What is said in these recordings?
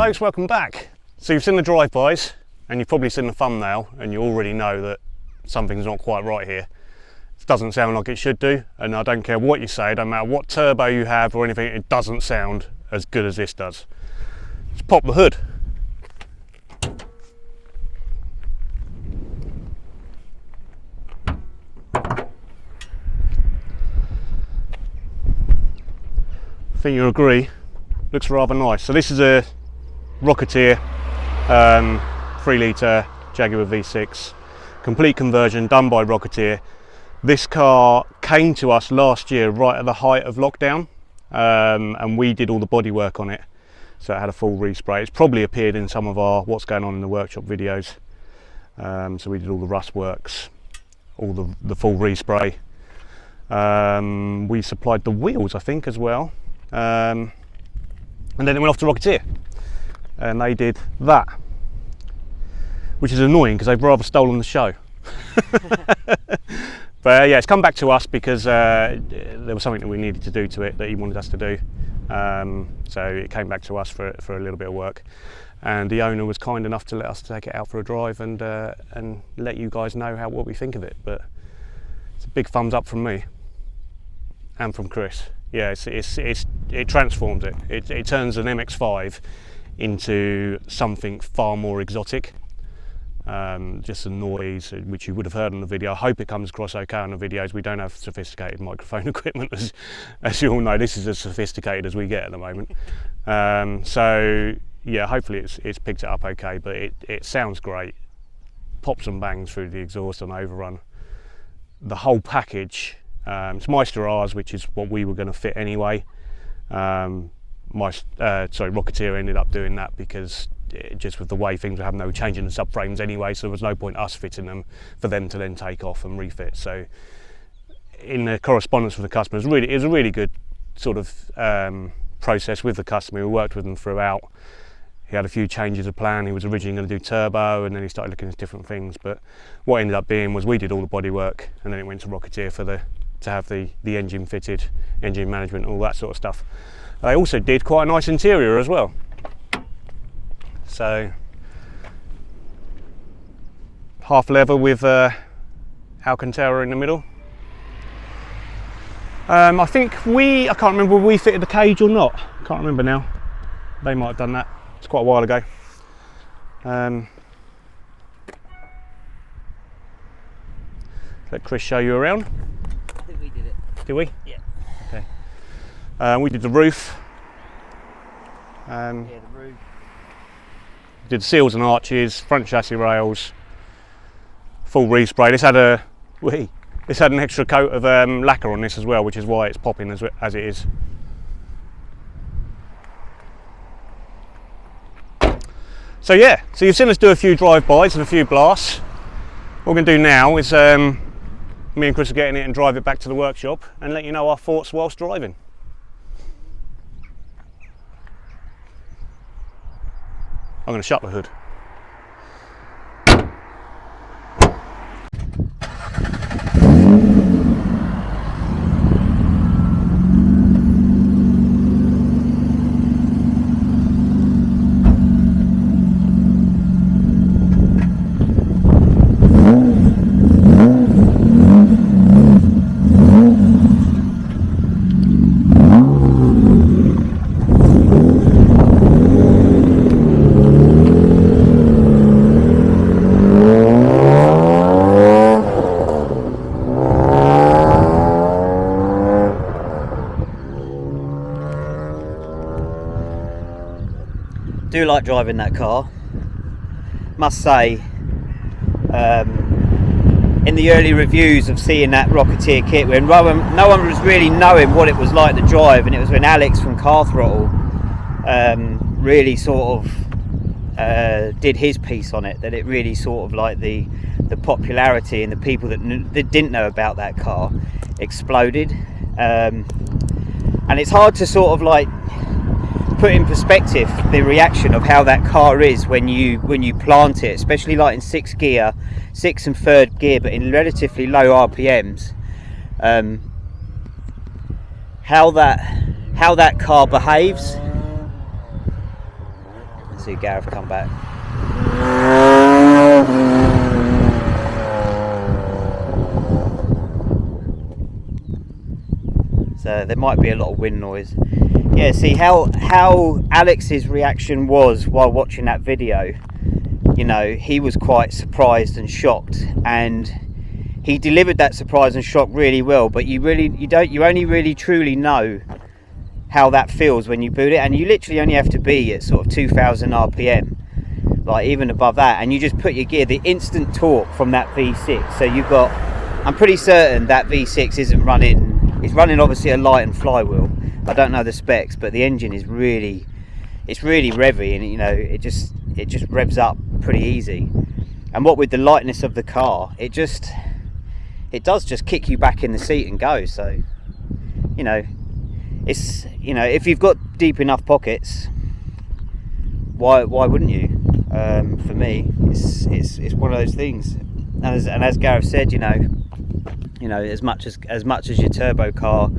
folks, welcome back. So you've seen the drive-bys and you've probably seen the thumbnail and you already know that something's not quite right here. It doesn't sound like it should do, and I don't care what you say, don't matter what turbo you have or anything, it doesn't sound as good as this does. Let's pop the hood. I think you'll agree, looks rather nice. So this is a Rocketeer 3 litre Jaguar V6, complete conversion done by Rocketeer. This car came to us last year right at the height of lockdown, and we did all the bodywork on it, so it had a full respray. It's probably appeared in some of our what's going on in the workshop videos. So we did all the rust works, all the full respray. We supplied the wheels, I think, as well. And then it went off to Rocketeer and they did that, which is annoying because they've rather stolen the show. But yeah, it's come back to us because there was something that we needed to do to it that he wanted us to do, so it came back to us for a little bit of work, and the owner was kind enough to let us take it out for a drive and let you guys know what we think of it. But it's a big thumbs up from me and from Chris. Yeah, it transforms it. It turns an MX5 into something far more exotic. Just the noise, which you would have heard on the video. I hope it comes across okay on the videos. We don't have sophisticated microphone equipment, as you all know. This is as sophisticated as we get at the moment. So yeah, hopefully it's picked it up okay, but it sounds great. Pops and bangs through the exhaust on overrun. The whole package. It's Meister R's, which is what we were going to fit anyway. Rocketeer ended up doing that because just with the way things were happening, they were changing the subframes anyway, so there was no point us fitting them for them to then take off and refit. So in the correspondence with the customer, it was a really good sort of process with the customer. We worked with them throughout. He had a few changes of plan. He was originally going to do turbo, and then he started looking at different things. But what ended up being was we did all the body work, and then it went to Rocketeer to have the engine fitted, engine management, all that sort of stuff. They also did quite a nice interior as well. So half leather with Alcantara in the middle. I can't remember if we fitted the cage or not. I can't remember now. They might have done that. It's quite a while ago. Let Chris show you around. I think we did it. Did we? Yeah. Okay. We did the roof. Yeah, the roof. Did seals and arches, front chassis rails, full respray. This had an extra coat of lacquer on this as well, which is why it's popping as it is. So yeah, so you've seen us do a few drive-bys and a few blasts. What we're going to do now is me and Chris are getting it and drive it back to the workshop and let you know our thoughts whilst driving. I'm going to shut the hood. Do like driving that car. Must say, in the early reviews of seeing that Rocketeer kit, when no one was really knowing what it was like to drive, and it was when Alex from Car Throttle really sort of did his piece on it, that it really sort of like the popularity and the people that didn't know about that car exploded, and it's hard to sort of like put in perspective the reaction of how that car is when you plant it, especially like in 6th gear, 6th and 3rd gear, but in relatively low RPMs. How that car behaves. Let's see Gareth come back. So there might be a lot of wind noise. Yeah, see how Alex's reaction was while watching that video. You know, he was quite surprised and shocked, and he delivered that surprise and shock really well. But you only really truly know how that feels when you boot it, and you literally only have to be at sort of 2,000 RPM, like even above that, and you just put your gear, the instant torque from that V6. So you've got, I'm pretty certain that V6 isn't running, it's running obviously a light and flywheel. I don't know the specs, but the engine is really, it's really revvy, and you know, it just revs up pretty easy. And what with the lightness of the car, it does just kick you back in the seat and go. So, you know, it's, you know, if you've got deep enough pockets, why wouldn't you? For me, it's one of those things. And as Gareth said, you know, as much as your turbo car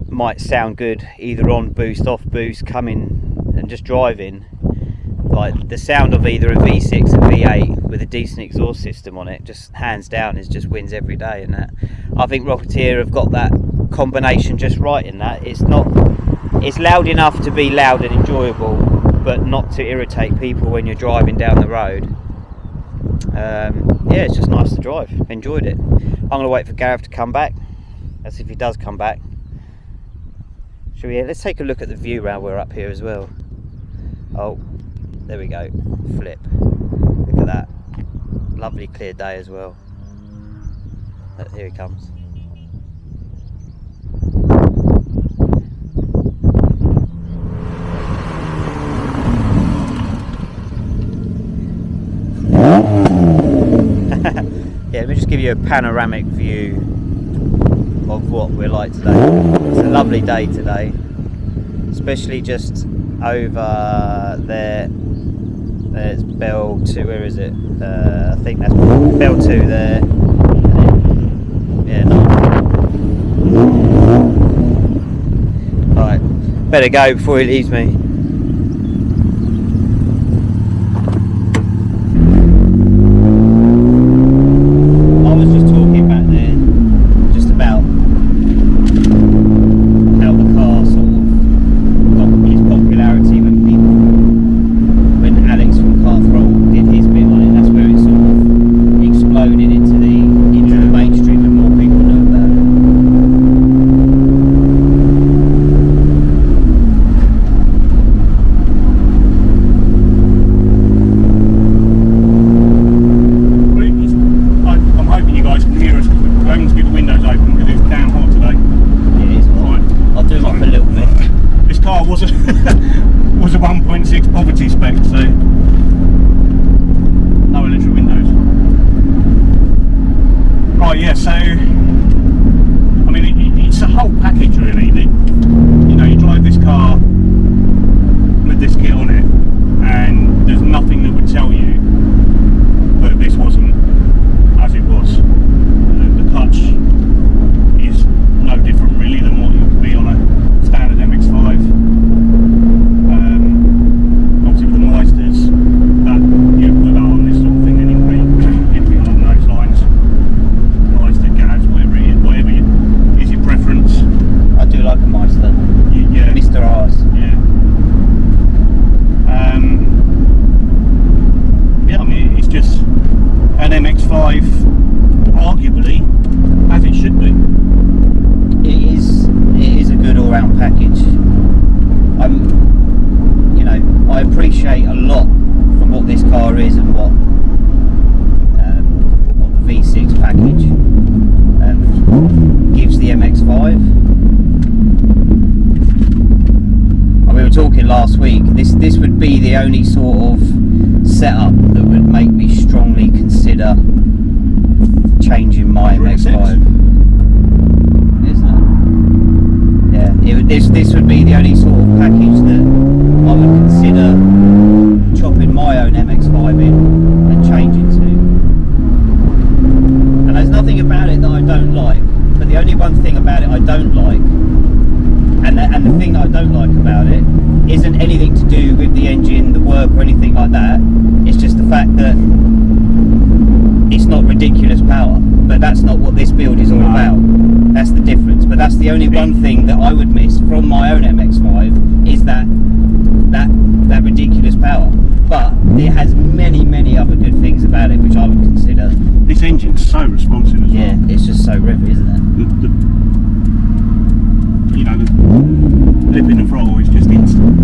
might sound good either on boost, off boost, coming and just driving, like the sound of either a V6 or V8 with a decent exhaust system on it, just hands down, is just wins every day. And that, I think Rocketeer have got that combination just right in that it's loud enough to be loud and enjoyable, but not to irritate people when you're driving down the road. Yeah, it's just nice to drive. Enjoyed it. I'm gonna wait for Gareth to come back. That's if he does come back. Let's take a look at the view while we're up here as well. Oh, there we go. Flip. Look at that. Lovely clear day as well. Here he comes. Yeah, let me just give you a panoramic view of what we're like today. It's a lovely day today, especially just over there. There's Bell 2, where is it? I think that's Bell 2 there. Yeah, no. Alright, better go before he leaves me. Was a 1.6 poverty spec, so no electric windows. Right, yeah, so I mean it's a whole package really. You know, you drive this car with this kit on it, and there's nothing that would tell you that this wasn't as it was. The clutch is no different really than what it would be on a standard MX5. MX5 arguably as it should be. It is a good all-round package. You know, I appreciate a lot from what this car is and what the V6 package gives the MX5. We were talking last week. This would be the only sort of setup that would make me strongly consider changing my MX5. Isn't it? Yeah. This would be the only sort of package that I would consider chopping my own MX5 in and changing to. And there's nothing about it that I don't like, but the only one thing about it I don't like, and the thing that I don't like about it isn't anything to do with the engine, the work or anything the only one thing that I would miss from my own MX5 is that ridiculous power. But it has many other good things about it which I would consider. This engine's so responsive as well. Yeah, it's just so revvy, isn't it? The flip in the throttle is just instant.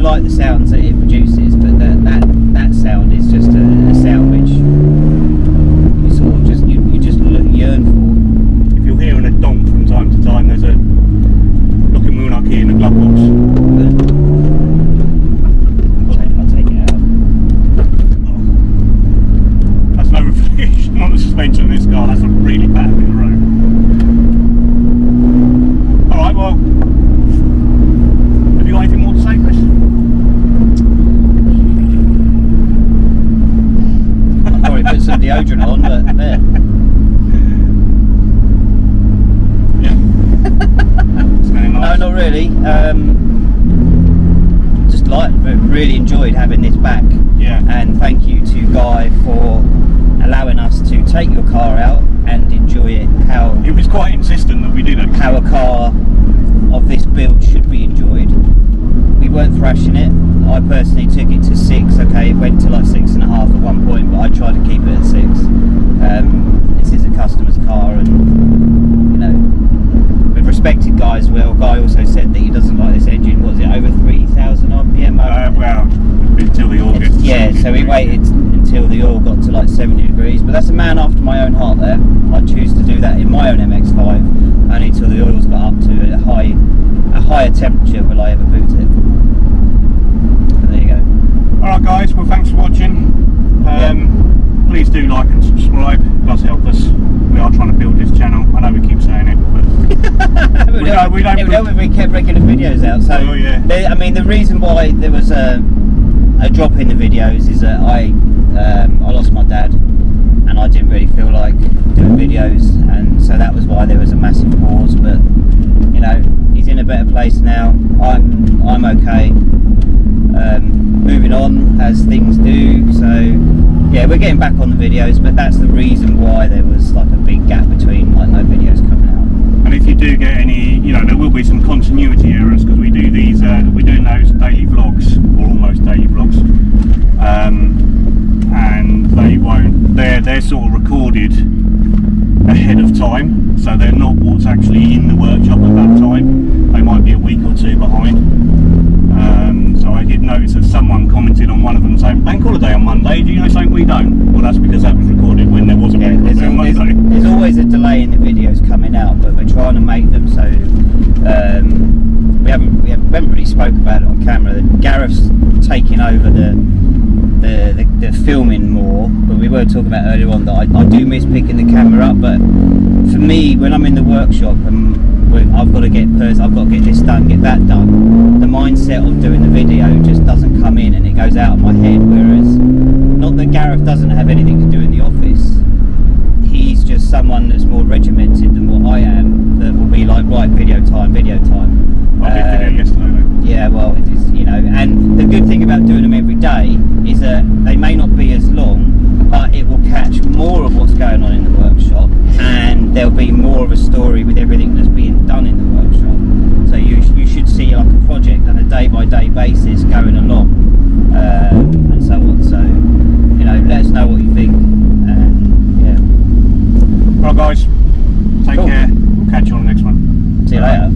Like the sounds that it produces, but that sound is just a sound which you sort of just you just yearn for. If you're hearing a donk from time to time, there's a looking Moonaki in the glove box. I'll take it out. Oh. That's no reflection on the suspension of this car. That's a really bad bit of road. All right, well, have you got anything more to say, Chris? Put some deodorant on, but there. Yeah. Smelling nice. No, not really. Just really enjoyed having this back. Yeah. And thank you to Guy for allowing us to take your car out and enjoy it. How it was quite insistent that we did actually. How a car of this build should be enjoyed. We weren't thrashing it. I personally took it to 6. Okay, it went to like 6.5 at one point, but I tried to keep it at 6. This is a customer's car, and you know, we've respected Guy as well. Guy also said that he doesn't like this engine. Was it over 3,000 RPM? Well, until the oil gets. Yeah, so we waited until the oil got to like 70 degrees. But that's a man after my own heart. There, I choose to do that in my own MX5, only until the oil's got up to a higher temperature will I ever boot it. There you go. Alright guys, well thanks for watching. Please do like and subscribe, it does help us. We are trying to build this channel. I know we keep saying it, but we don't help if we kept regular videos out. So oh, yeah. I mean, the reason why there was a drop in the videos is that I lost my dad, and I didn't really feel like doing videos, and so that was why there was a massive pause. But you know, he's in a better place now. I'm okay. Moving on as things do. So yeah, we're getting back on the videos, but that's the reason why there was like a big gap between like no videos coming out. And if you do get any, you know, there will be some continuity errors because we do these, we're doing those daily vlogs, or almost daily vlogs, and they won't. They're sort of recorded ahead of time, so they're not what's actually in the workshop at that time. They might be a week or two behind. So I did notice that someone commented on one of them saying, bank holiday on Monday, do you know something we don't? Well, that's because that was recorded when there was a bank holiday on Monday. There's always a delay in the videos coming out, but we're trying to make them so we haven't really spoke about it on camera. Gareth's taking over the filming more, but we were talking about earlier on that I do miss picking the camera up, but for me, when I'm in the workshop and I've got to get this done, get that done, the mindset of doing the video just doesn't come in and it goes out of my head, whereas not that Gareth doesn't have anything to do in the office. He's just someone that's more regimented than what I am, that will be like, right, video time. I did video yesterday though. Yeah, well, it is, you know, and the good thing about doing them every day is that they may not be as long, but it will catch more of what's going on in the workshop, and there'll be more of a story with everything that's being done in the workshop. So you should see like a project on a day-by-day basis going along, and so on. So, you know, let us know what you think, and yeah. Right guys, take Cool. care, we'll catch you on the next one. See you later.